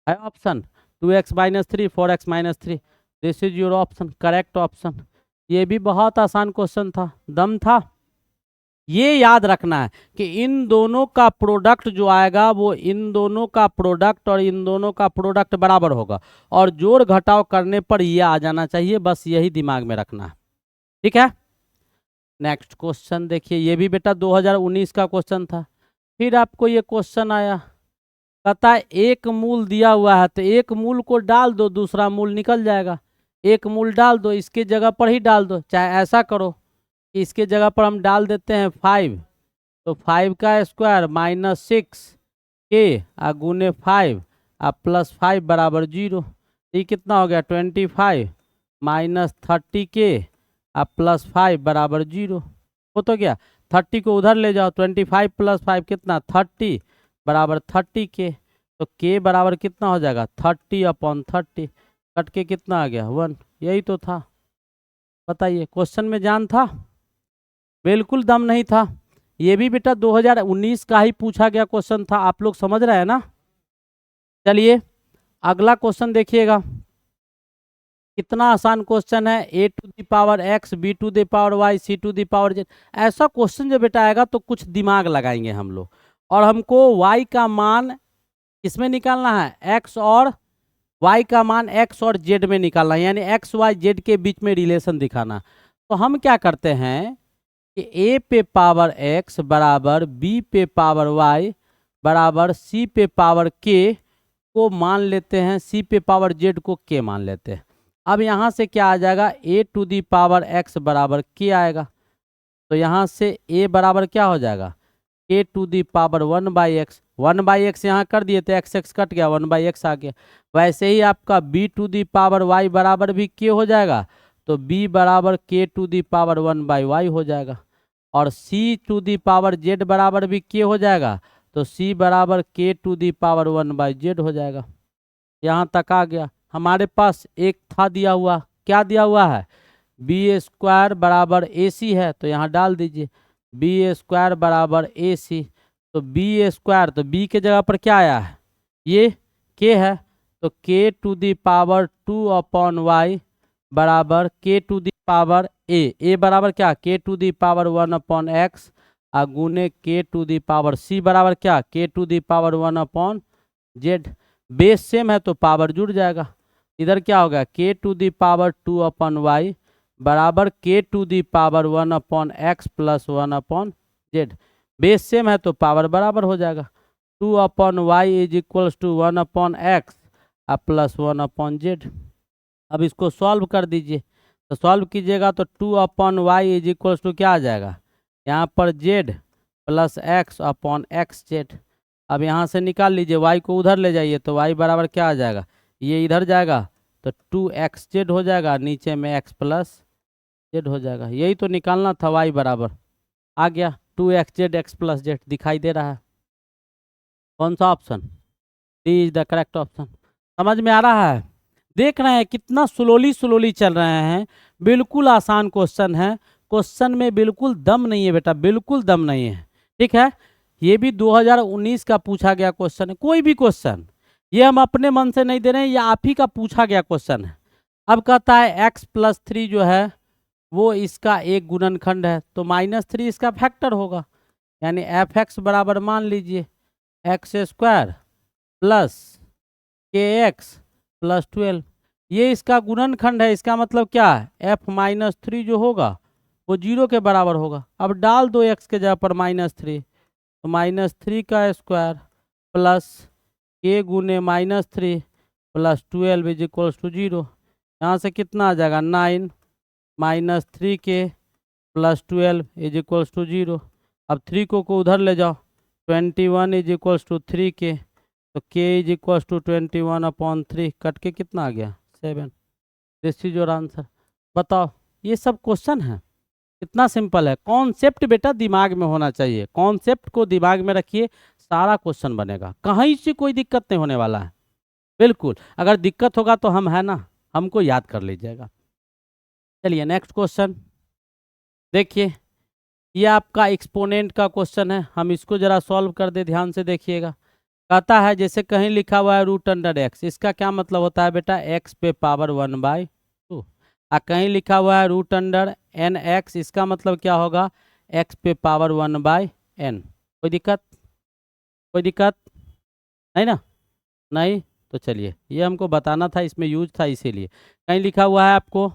है option 2x minus 3, 4x minus 3, this is your option, correct option. ये भी बहुत आसान क्वेश्चन था, दम था। ये याद रखना है कि इन दोनों का प्रोडक्ट जो आएगा वो इन दोनों का प्रोडक्ट और इन दोनों का प्रोडक्ट बराबर होगा और जोड़ घटाव करने पर ये आ जाना चाहिए। बस यही दिमाग में रखना है, ठीक है। नेक्स्ट क्वेश्चन देखिए, ये भी बेटा 2019 का क्वेश्चन था। फिर आपको ये क्वेश्चन आया, कहता है एक मूल दिया हुआ है तो एक मूल को डाल दो, दूसरा मूल निकल जाएगा। एक मूल डाल दो, इसके जगह पर ही डाल दो। चाहे ऐसा करो कि इसके जगह पर हम डाल देते हैं 5, तो 5 का स्क्वायर माइनस 6k गुने 5 प्लस 5 बराबर 0। ये कितना हो गया 25 माइनस 30k प्लस 5 बराबर 0। हो तो गया, 30 को उधर ले जाओ, 25 प्लस 5 कितना 30 बराबर 30k। तो k बराबर कितना हो जाएगा 30/30, कट के कितना आ गया 1। यही तो था। बताइए क्वेश्चन में जान था, बिल्कुल दम नहीं था। ये भी बेटा 2019 का ही पूछा गया क्वेश्चन था, आप लोग समझ रहे हैं ना। चलिए अगला क्वेश्चन देखिएगा, कितना आसान क्वेश्चन है। a to the power x, b to the power y, c to the power z। ऐसा क्वेश्चन जब बेटा आएगा तो कुछ दिमाग लगाएंगे हम लोग, और हमको y का मान किसमें निकालना है, x और y का मान x और z में निकालना है, यानी x y z के बीच में रिलेशन दिखाना। तो हम क्या करते हैं कि a पे पावर x बराबर b पे पावर y बराबर c पे पावर k को मान लेते हैं, c पे पावर z को k मान लेते हैं। अब यहाँ से क्या आ जाएगा, a to the power x बराबर k आएगा। तो यहाँ से a बराबर क्या हो जाएगा, k to the power 1/x, 1/x यहाँ कर दिए तो x कट गया, 1/x आ गया। वैसे ही आपका b to the power y बराबर भी k हो जाएगा, तो b बराबर k to the power 1/y हो जाएगा। और c to the power z बराबर भी k हो जाएगा, तो c बराबर k to the power 1/z हो जाएगा। यहाँ तक आ गया। हमारे पास एक था दिया हुआ, क्या दिया हुआ है, b² बराबर ac है, तो यहाँ डाल दीजिए b² बराबर ac। तो b², तो b के जगह पर क्या आया है, ये k है, तो k to the power 2/y बराबर k to the power a बराबर क्या k to the power 1/x गुने k to the power c बराबर क्या k to the power 1/z। Base same है तो पावर जुड़ जाएगा। इधर क्या होगा k to the power 2/y बराबर k to the power 1/x plus 1/z। Base same है तो पावर बराबर हो जाएगा। 2/y is equals to 1/x plus 1/z। अब इसको सॉल्व कर दीजिए, तो सॉल्व कीजिएगा तो 2/y इज इक्वल्स टू क्या आ जाएगा, यहाँ पर z प्लस x/xz। अब यहाँ से निकाल लीजिए, y को उधर ले जाइए तो y बराबर क्या आ जाएगा, ये इधर जाएगा तो 2xz हो जाएगा, नीचे में x प्लस z हो जाएगा। यही तो निकालना था, y बराबर आ गया 2xz x प्लस z दिखाई दे रहा है। कौन सा option, D is the correct option. समझ में आ रहा है, देख रहे हैं कितना स्लोली चल रहे हैं। बिल्कुल आसान क्वेश्चन है, क्वेश्चन में बिल्कुल दम नहीं है बेटा, बिल्कुल दम नहीं है, ठीक है। ये भी 2019 का पूछा गया क्वेश्चन है, कोई भी क्वेश्चन, ये हम अपने मन से नहीं दे रहे हैं, ये आप ही का पूछा गया क्वेश्चन है। अब कहता है x प्लस 3 जो है वो इसका एक गुणनखंड है, तो -3 इसका फैक्टर होगा, यानी fx बराबर मान लीजिए एक्स स्क्वायर प्लस के एक्स प्लस 12। ये इसका गुणनखंड है, इसका मतलब क्या है, f-3 जो होगा वो 0 के बराबर होगा। अब डाल दो x के जगह पर -3, तो -3 का स्क्वायर प्लस के गुने -3 प्लस 12 इज इक्वल्स टू 0। यहाँ से कितना आ जाएगा 9 -3 के प्लस 12 इज इक्वल्स टू 0। अब 3 को उधर ले जाओ, 21 इज इक्वल्स टू 3 के, तो k is equals to 21/3 cut के कितना आ गया 7। This is your answer. बताओ, ये सब क्वेश्चन है, कितना सिंपल है। कॉन्सेप्ट बेटा दिमाग में होना चाहिए, कॉन्सेप्ट को दिमाग में रखिए, सारा क्वेश्चन बनेगा, कहीं से कोई दिक्कत नहीं होने वाला है। बिल्कुल, अगर दिक्कत होगा तो हम है ना, हमको याद कर लीजिएगा। चलिए नेक्स्ट क्वेश्चन देखिए, ये आपका एक्सपोनेंट का क्वेश्चन है, हम इसको जरा सॉल्व कर दे, ध्यान से देखिएगा। कहता है जैसे कहीं लिखा हुआ है √x, इसका क्या मतलब होता है बेटा, x पे पावर 1/2। और कहीं लिखा हुआ है √nx, इसका मतलब क्या होगा, x पे पावर 1/n। कोई दिक्कत, कोई दिक्कत नहीं ना, नहीं, तो चलिए ये हमको बताना था, इसमें यूज था इसीलिए। कहीं लिखा हुआ है आपको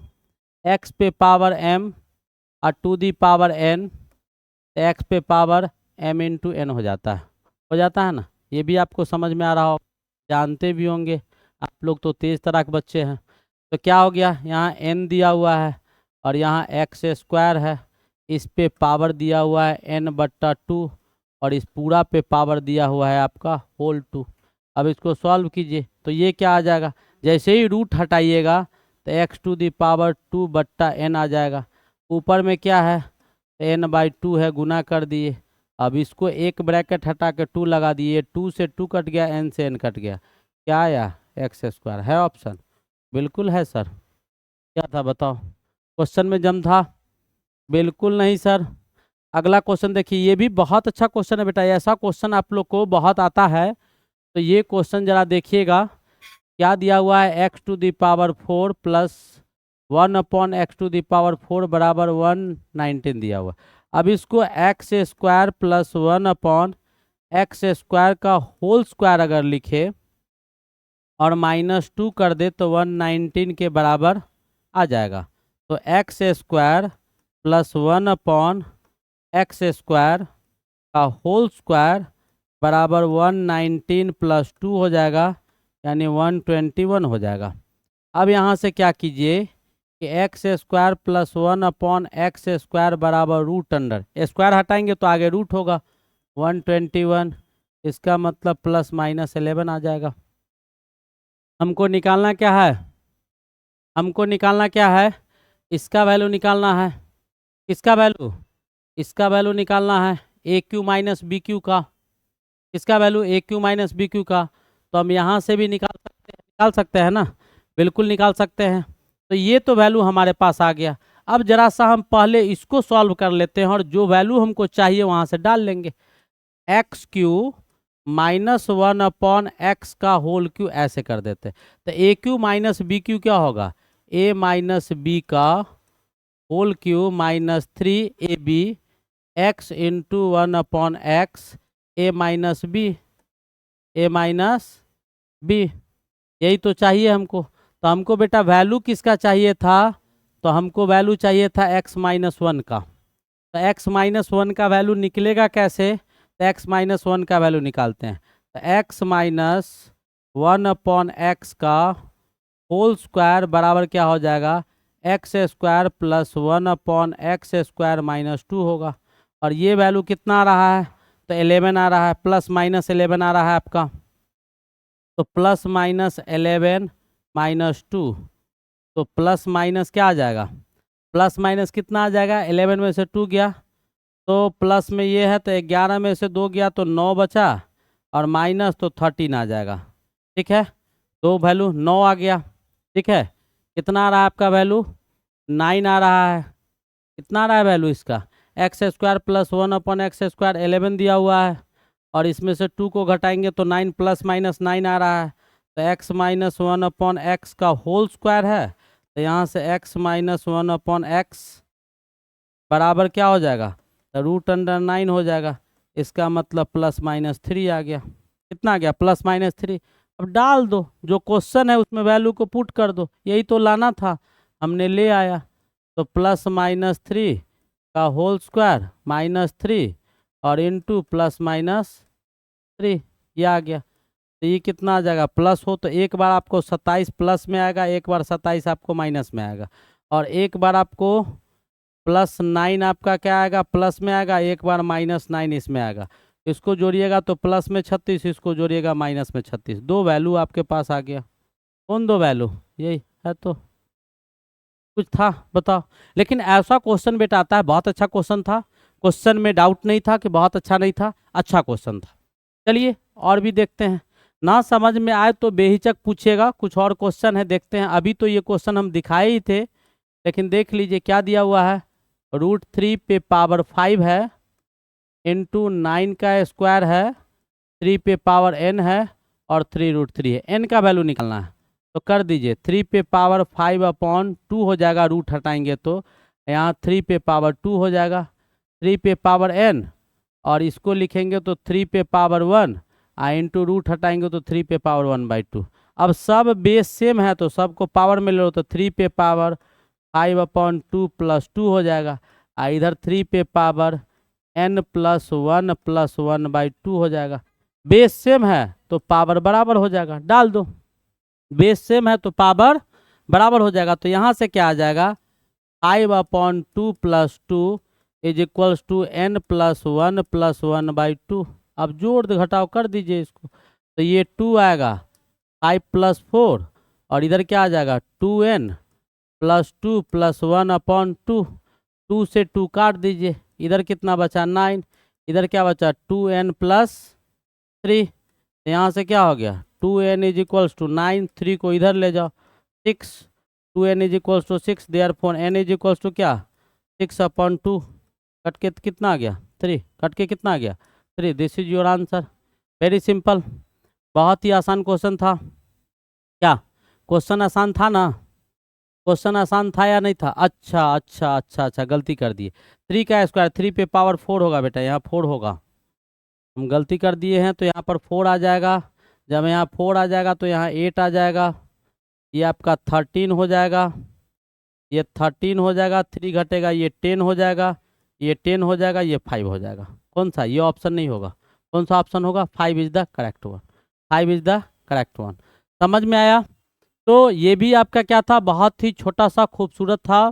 x पे पावर m और to the power n, x पे पावर m इंटू n हो जाता है ना। ये भी आपको समझ में आ रहा हो, जानते भी होंगे आप लोग, तो तेज़ तरह के बच्चे हैं। तो क्या हो गया, यहाँ n दिया हुआ है और यहाँ x स्क्वायर है, इस पे पावर दिया हुआ है n/2 और इस पूरा पे पावर दिया हुआ है आपका होल 2। अब इसको सॉल्व कीजिए तो ये क्या आ जाएगा, जैसे ही रूट हटाइएगा तो x⁻² आ जाएगा। ऊपर में क्या है, n/2 है, गुना कर दिए। अब इसको एक ब्रैकेट हटा के 2 लगा दिए, 2 से 2 कट गया, n से n कट गया, क्या आया x स्क्वायर। है ऑप्शन, बिल्कुल है सर। क्या था बताओ, क्वेश्चन में जम था, बिल्कुल नहीं सर। अगला क्वेश्चन देखिए, ये भी बहुत अच्छा क्वेश्चन है बेटा, ऐसा क्वेश्चन आप लोग को बहुत आता है। तो ये क्वेश्चन जरा देखिएगा, क्या दिया हुआ है, x⁴ प्लस 1/x⁴ बराबर 119 दिया हुआ। अब इसको x² प्लस 1/x² का होल स्क्वायर अगर लिखे और -2 कर दे तो 119 के बराबर आ जाएगा। तो x² प्लस 1/x² का होल स्क्वायर बराबर 119 प्लस 2 हो जाएगा, यानी 121 हो जाएगा। अब यहाँ से क्या कीजिए कि x² प्लस 1/x² बराबर √, स्क्वायर हटाएंगे तो आगे रूट होगा, 121, इसका मतलब ±11 आ जाएगा। हमको निकालना क्या है, हमको निकालना क्या है, इसका वैल्यू निकालना है। किसका वैल्यू, इसका वैल्यू निकालना है AQ माइनस BQ का। किसका वैल्यू, AQ माइनस BQ का। तो हम यहाँ से भी निकाल सकते हैं ना, बिल्कुल निकाल सकते हैं। तो ये तो वैल्यू हमारे पास आ गया। अब जरा सा हम पहले इसको सॉल्व कर लेते हैं और जो वैल्यू हमको चाहिए वहाँ से डाल लेंगे। x³ माइनस 1/x का होल क्यू ऐसे कर देते हैं। तो AQ माइनस BQ क्या होगा, A माइनस B का whole cube minus 3AB x into 1/x A minus B, यही तो चाहिए हमको। तो हमको बेटा वैल्यू किसका चाहिए था, तो हमको वैल्यू चाहिए था x-1 का। तो x-1 का वैल्यू निकलेगा कैसे, तो x-1 का वैल्यू निकालते हैं। तो x-1/x का होल स्क्वायर बराबर क्या हो जाएगा, x² प्लस 1/x² माइनस 2 होगा। और ये वैल्यू कितना आ रहा है, तो 11 आ रहा है, +-11 आ रहा है आपका। तो +-11 माइनस 2, तो प्लस माइनस क्या आ जाएगा, प्लस माइनस कितना आ जाएगा, 11 में से 2 गया तो प्लस में ये है, तो 11 में से 2 गया तो 9 बचा, और माइनस तो 13 आ जाएगा। ठीक है, दो वैल्यू 9 आ गया। ठीक है, कितना आ रहा है आपका वैल्यू, 9 आ रहा है। कितना आ रहा है वैल्यू इसका, x² प्लस 1/x² 11 दिया हुआ है, और इसमें से 2 को घटाएंगे तो 9 +-9 आ रहा है। तो x-1/x का होल स्क्वायर है, तो यहाँ से x-1/x बराबर क्या हो जाएगा, √9 हो जाएगा। इसका मतलब +-3 आ गया। कितना आ गया +-3। अब डाल दो, जो क्वेश्चन है उसमें वैल्यू को पुट कर दो, यही तो लाना था, हमने ले आया। तो +-3 का होल स्क्वायर -3 और इंटू +-3 ये आ गया। तो ये कितना आ जाएगा, प्लस हो तो एक बार आपको 27 प्लस में आएगा, एक बार 27 आपको माइनस में आएगा, और एक बार आपको +9 आपका क्या आएगा, प्लस में आएगा, एक बार -9 इसमें आएगा। इसको जोड़िएगा तो प्लस में 36, इसको जोड़िएगा माइनस में 36, दो वैल्यू आपके पास आ गया। कौन दो वैल्यू, यही है। तो कुछ था बताओ। लेकिन ऐसा क्वेश्चन बेटा आता है, बहुत अच्छा क्वेश्चन था, क्वेश्चन में डाउट नहीं था कि बहुत अच्छा नहीं था, अच्छा क्वेश्चन था। चलिए और भी देखते हैं, ना समझ में आए तो बेहिचक पूछिएगा, कुछ और क्वेश्चन है देखते हैं। अभी तो ये क्वेश्चन हम दिखाए ही थे, लेकिन देख लीजिए क्या दिया हुआ है। √3 पे पावर 5 है, इंटू 9 का स्क्वायर है, 3 पे पावर n है, और 3√3 है। n का वैल्यू निकालना है तो कर दीजिए, 3 पे पावर 5/2 हो जाएगा, रूट हटाएंगे तो यहाँ 3 पे पावर 2 हो जाएगा, 3 पे पावर n, और इसको लिखेंगे तो 3 पे पावर 1, इंटू रूट हटाएंगे तो 3 पे पावर 1/2। अब सब बेस सेम है तो सबको पावर में ले लो, तो 3 पे पावर 5/2 + 2 हो जाएगा, इधर 3 पे पावर n + 1 + 1/2 हो जाएगा। बेस सेम है तो पावर बराबर हो जाएगा, डाल दो, बेस सेम है तो पावर बराबर हो जाएगा। तो यहाँ से क्या आ जाएगा, 5/2 + 2 = n + 1 + 1/2। अब जोड़ घटाव कर दीजिए इसको, तो ये 2 आएगा, 5 + 4, और इधर क्या आ जाएगा 2n + 2 + 1/2। 2 से 2 काट दीजिए, इधर कितना बचा 9, इधर क्या बचा 2n + 3। यहाँ से क्या हो गया 2n = 9, 3 को इधर ले जाओ 6, 2n = 6, देयरफॉर n = क्या 6/2, कट के कितना आ गया 3, कट के कितना आ गया 3। This is your answer, very simple, बहुत ही आसान क्वेश्चन था। क्या क्वेश्चन आसान था ना, क्वेश्चन आसान था या नहीं था? अच्छा अच्छा अच्छा अच्छा, गलती कर दिए, 3 का स्क्वायर 3 पे पावर 4 होगा बेटा, यहाँ 4 होगा, हम गलती कर दिए हैं, तो यहाँ पर 4 आ जाएगा। जब यहाँ 4 आ जाएगा तो यहाँ 8 आ जाएगा, ये आपका 13 हो जाएगा, ये 13 हो जाएगा, 3 घटेगा ये 10 हो जाएगा, ये 10 हो जाएगा, ये 5 हो जाएगा। कौन सा, ये ऑप्शन नहीं होगा, कौन सा ऑप्शन होगा, 5 is the correct one, 5 is the correct one. समझ में आया? तो ये भी आपका क्या था, बहुत ही छोटा सा खूबसूरत था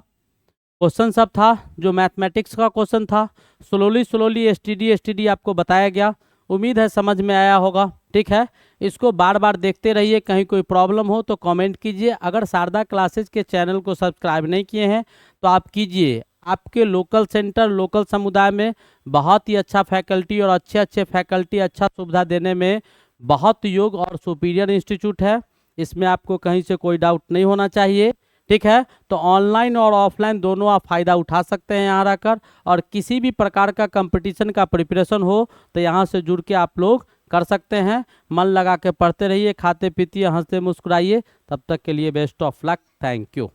क्वेश्चन सब था, जो मैथमेटिक्स का क्वेश्चन था। स्लोली एसटीडी आपको बताया गया, उम्मीद है समझ में आया होगा। ठीक है, इसको बार बार देखते रहिए, कहीं कोई प्रॉब्लम हो तो कमेंट कीजिए। अगर शारदा क्लासेज के चैनल को सब्सक्राइब नहीं किए हैं तो आप कीजिए, आपके लोकल सेंटर लोकल समुदाय में बहुत ही अच्छा फैकल्टी और अच्छे अच्छे फैकल्टी अच्छा सुविधा देने में बहुत योग और सुपीरियर इंस्टीट्यूट है, इसमें आपको कहीं से कोई डाउट नहीं होना चाहिए। ठीक है, तो ऑनलाइन और ऑफलाइन दोनों आप फ़ायदा उठा सकते हैं यहाँ रहकर, और किसी भी प्रकार का कंपटीशन का प्रिपरेशन हो तो यहाँ से जुड़ के आप लोग कर सकते हैं। मन लगा के पढ़ते रहिए, खाते पीतिए, हंसते मुस्कुराइए। तब तक के लिए best of luck, thank you.